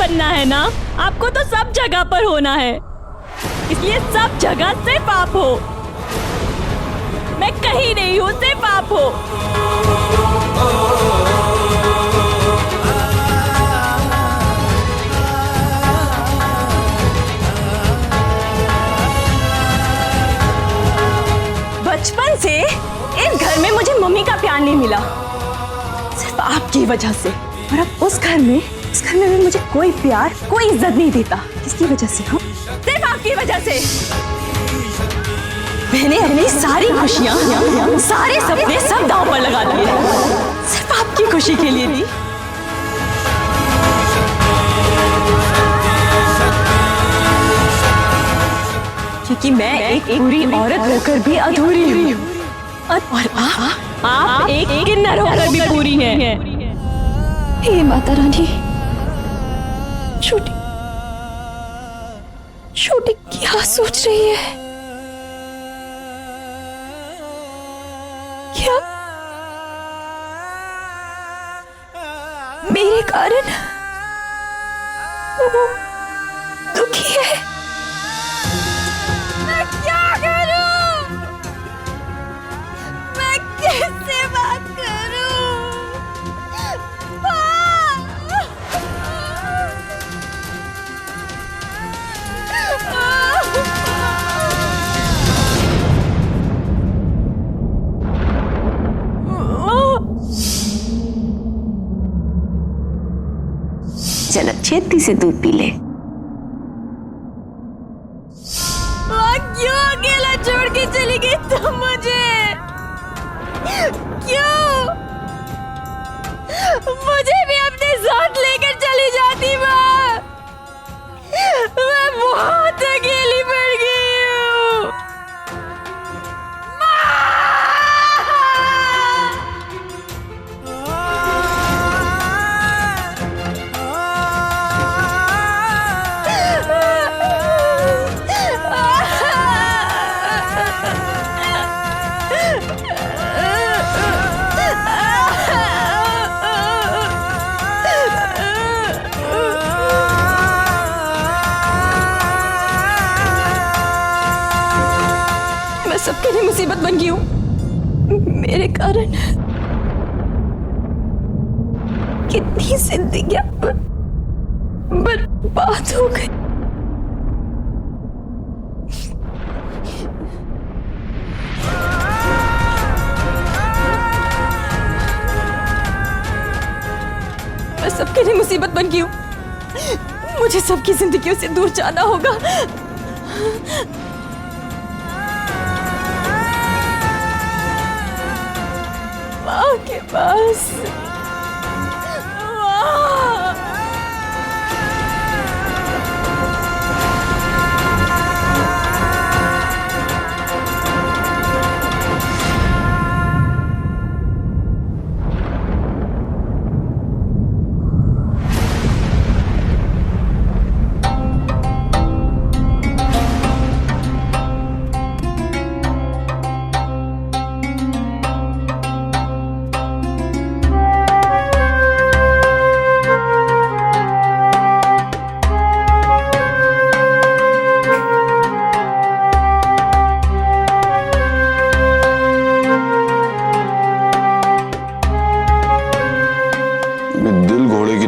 बनना है ना, आपको तो सब जगह पर होना है, इसलिए सब जगह सिर्फ आप हो। मैं कहीं नहीं हूँ, सिर्फ आप हो। बचपन से इस घर में मुझे मम्मी का प्यार नहीं मिला, सिर्फ आपकी वजह से। और अब उस घर में भी मुझे कोई प्यार, कोई इज्जत नहीं देता। किसकी वजह से? हाँ, सिर्फ आपकी वजह से। मैंने अपनी सारी खुशियां, सारे सपने सब दांव पर लगा दिए, सिर्फ आपकी खुशी के लिए नहीं। क्योंकि मैं एक पूरी औरत होकर भी अधूरी हूँ, और आप एक किन्नर होकर भी पूरी हैं। हे माता रानी, छोटी छोटी क्या सोच रही है? क्या मेरे कारण वो दुखी है? मैं क्या करूं? मैं किससे बात करूं? चलो छेती से दूध पी ले। क्यों अकेला छोड़ के चली गई तुम मुझे? क्यों? मुझे भी अपने साथ लेकर चली जाती माँ। मैं बहुत अकेली पड़ गई हूँ। मैं सबके लिए मुसीबत बन गई हूँ, मेरे कारण कितनी जिंदगियां बर्बाद हो गई। मैं सबके लिए मुसीबत बन गई हूँ, मुझे सबकी जिंदगियों से दूर जाना होगा। माँ के पास।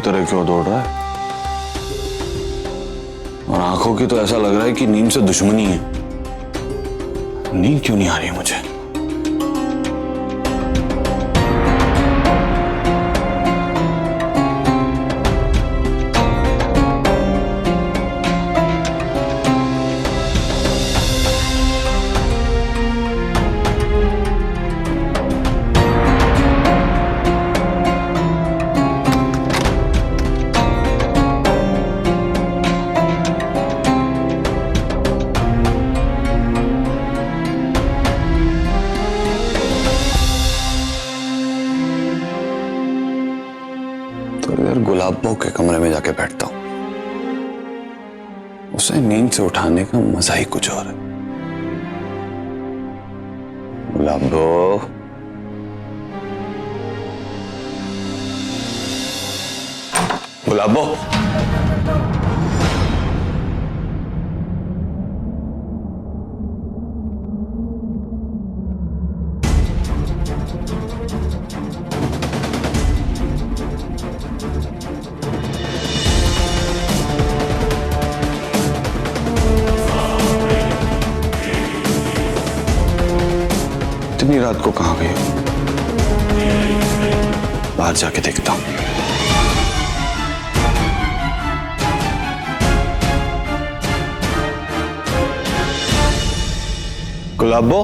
तरह क्यों दौड़ रहा है? और आंखों की तो ऐसा लग रहा है कि नींद से दुश्मनी है। नींद क्यों नहीं आ रही है मुझे? गुलाब बहू के कमरे में जाके बैठता हूं, उसे नींद से उठाने का मजा ही कुछ और है। गुलाब बहू, गुलाब बहू, इतनी रात को कहां गई हो? बाहर जाके देखता हूं। गुलाबो,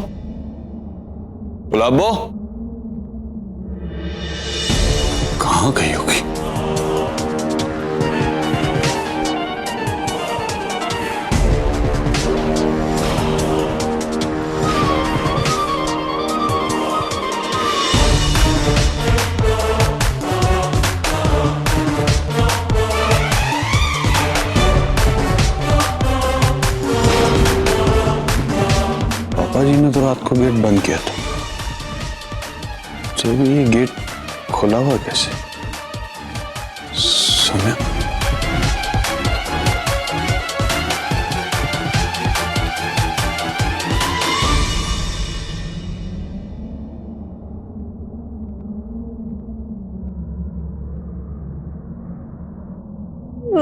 गुलाबो, कहां गई होगी? पापा जी ने तो रात को गेट बंद किया था, जब ये गेट खुला हुआ कैसे? सोनिया,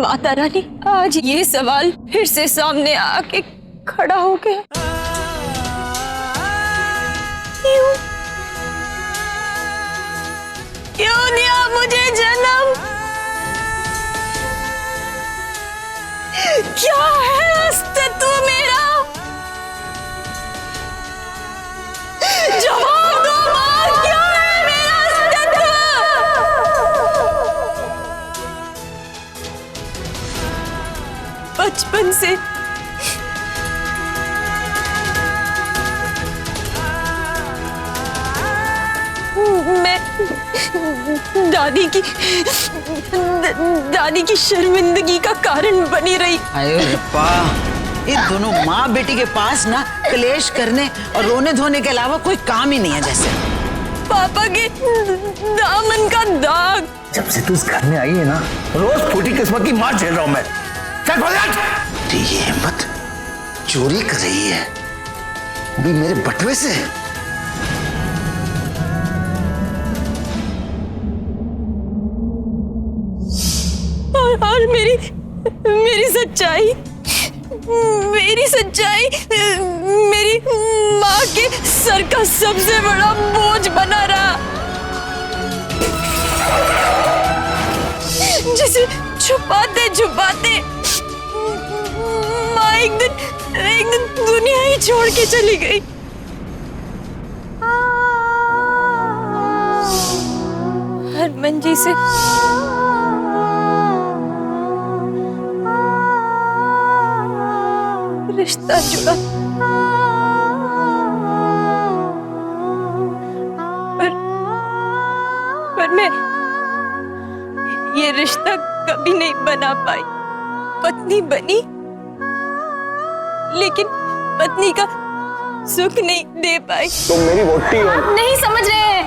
माता रानी, आज ये सवाल फिर से सामने आके खड़ा हो गया। क्यों दिया मुझे जन्म? क्या है अस्तित्व मेरा? जवाब दो मां, क्या है मेरा अस्तित्व? बचपन से मैं दादी की शर्मिंदगी का कारण बनी रही। अरे रब्बा, ये दोनों माँ बेटी के पास ना क्लेश करने और रोने धोने के अलावा कोई काम ही नहीं है जैसे। पापा के दामन का दाग। जब से तू इस घर में आई है ना, रोज फूटी किस्मत की मार झेल रहा हूं मैं। चल बोल, ये हिम्मत चोरी कर रही है भी मेरे बटुए से। और मेरी सच्चाई मेरी माँ के सर का सबसे बड़ा बोझ बना रहा, जिसे छुपाते छुपाते माँ एक दिन दुनिया ही छोड़ के चली गई। हरमन जी से रिश्ता जुड़ा, पर मैं ये रिश्ता कभी नहीं बना पाई। पत्नी बनी, लेकिन पत्नी का सुख नहीं दे पाई। तुम मेरी वोटी हो। आप नहीं समझ रहे हैं,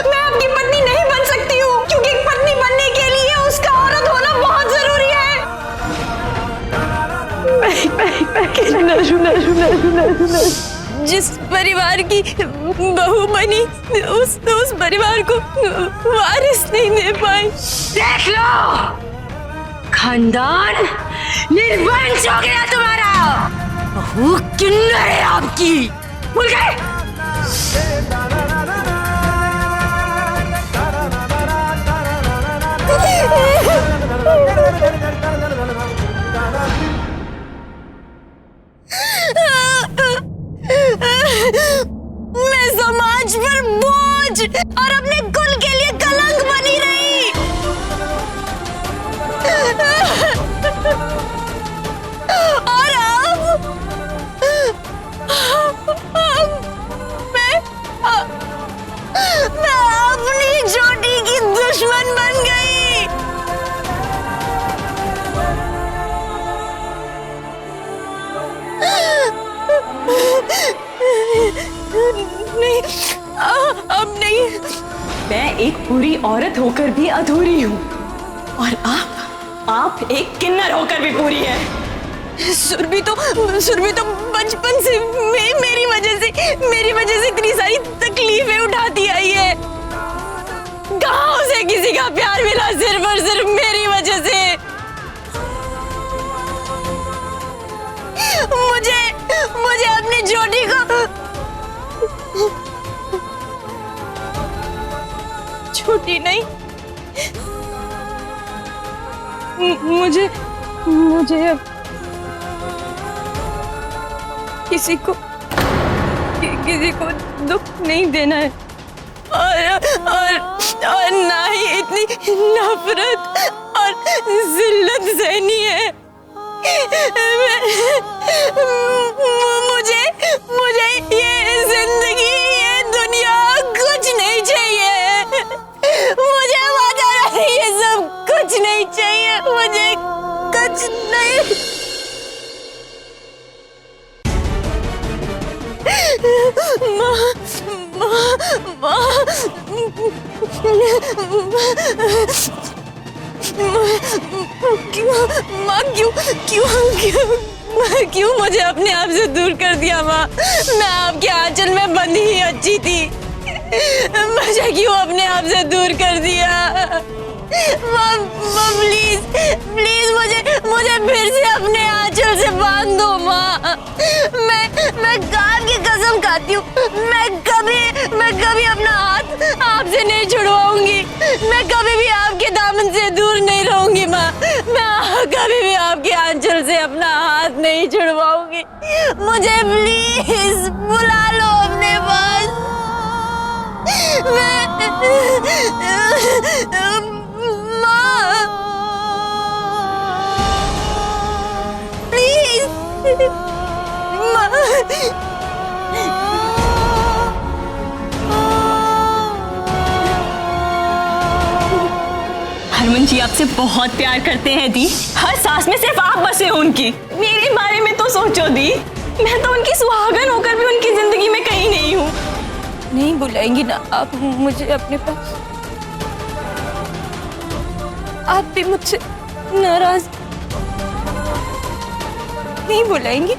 मैं आपकी पत्नी नहीं बन सकती हूँ, क्योंकि पत्नी बनने के लिए उसका औरत होना बहुत जरूरी है। जिस परिवार की बहू बनी, उस परिवार को वारिस नहीं दे पाई। देख लो, खानदान निर्वंश हो गया तुम्हारा। बहू किन्नर है आपकी, भूल गए? मैं समाज पर बोझ और अपने कुल के लिए कलंक बनी रही। और अब मैं अपनी छोटी की दुश्मन बन गई। नहीं, अब नहीं। मैं एक पूरी औरत होकर भी अधूरी हूँ, और आप एक किन्नर होकर भी पूरी है। सुरभि तो बचपन से मेरी वजह से इतनी सारी तकलीफें उठाती आई है। कहाँ उसे किसी का प्यार मिला, सिर्फ और सिर्फ मेरी वजह से। मुझे अपनी जोड़ी को होती नहीं। मुझे अब किसी को दुख नहीं देना है और ना ही इतनी नफरत और जिल्लत सहनी है। मुझे ये जिंदगी, ये दुनिया कुछ नहीं चाहिए। मुझे वगैरह ये सब कुछ नहीं चाहिए। मुझे कुछ नहीं। क्यों मुझे अपने आप से दूर कर दिया माँ? मैं आपके आंचल में बंधी ही अच्छी थी। मुझे क्यों अपने आप से दूर कर दिया? माँ प्लीज प्लीज मुझे फिर से अपने आंचल से बांध दो माँ। मैं गाल की कसम खाती हूँ, मैं कभी अपना हाथ आपसे नहीं छुड़वाऊंगी। मैं कभी भी आपके दामन से दूर नहीं रहूंगी माँ। मैं कभी भी आपके आंचल से अपना हाथ नहीं छुड़वाऊंगी। मुझे प्लीज बुला लो अपने पास। माँ प्लीज हरमन जी आपसे बहुत प्यार करते हैं दी। हर सांस में सिर्फ आप बसे हो उनकी। मेरे बारे में तो सोचो दी, मैं तो उनकी सुहागन होकर भी उनकी जिंदगी में कहीं नहीं हूँ। नहीं बुलाएंगी ना आप मुझे अपने पास? आप भी मुझसे नाराज नहीं बुलाएंगी?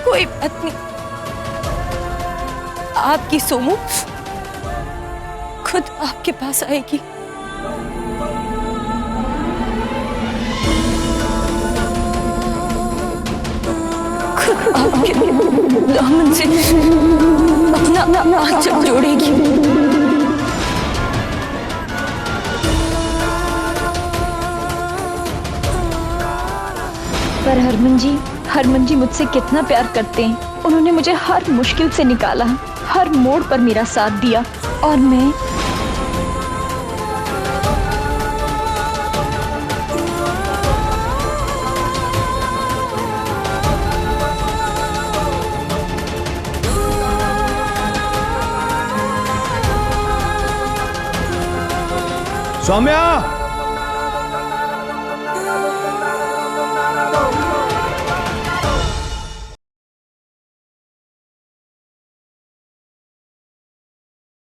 कोई बात नहीं, आपकी सोमू खुद आपके पास आएगी। खुद आपके दामन से अपना आंचल जोड़ेगी। पर हरमन जी मुझसे कितना प्यार करते हैं। उन्होंने मुझे हर मुश्किल से निकाला, हर मोड़ पर मेरा साथ दिया और मैं सौम्या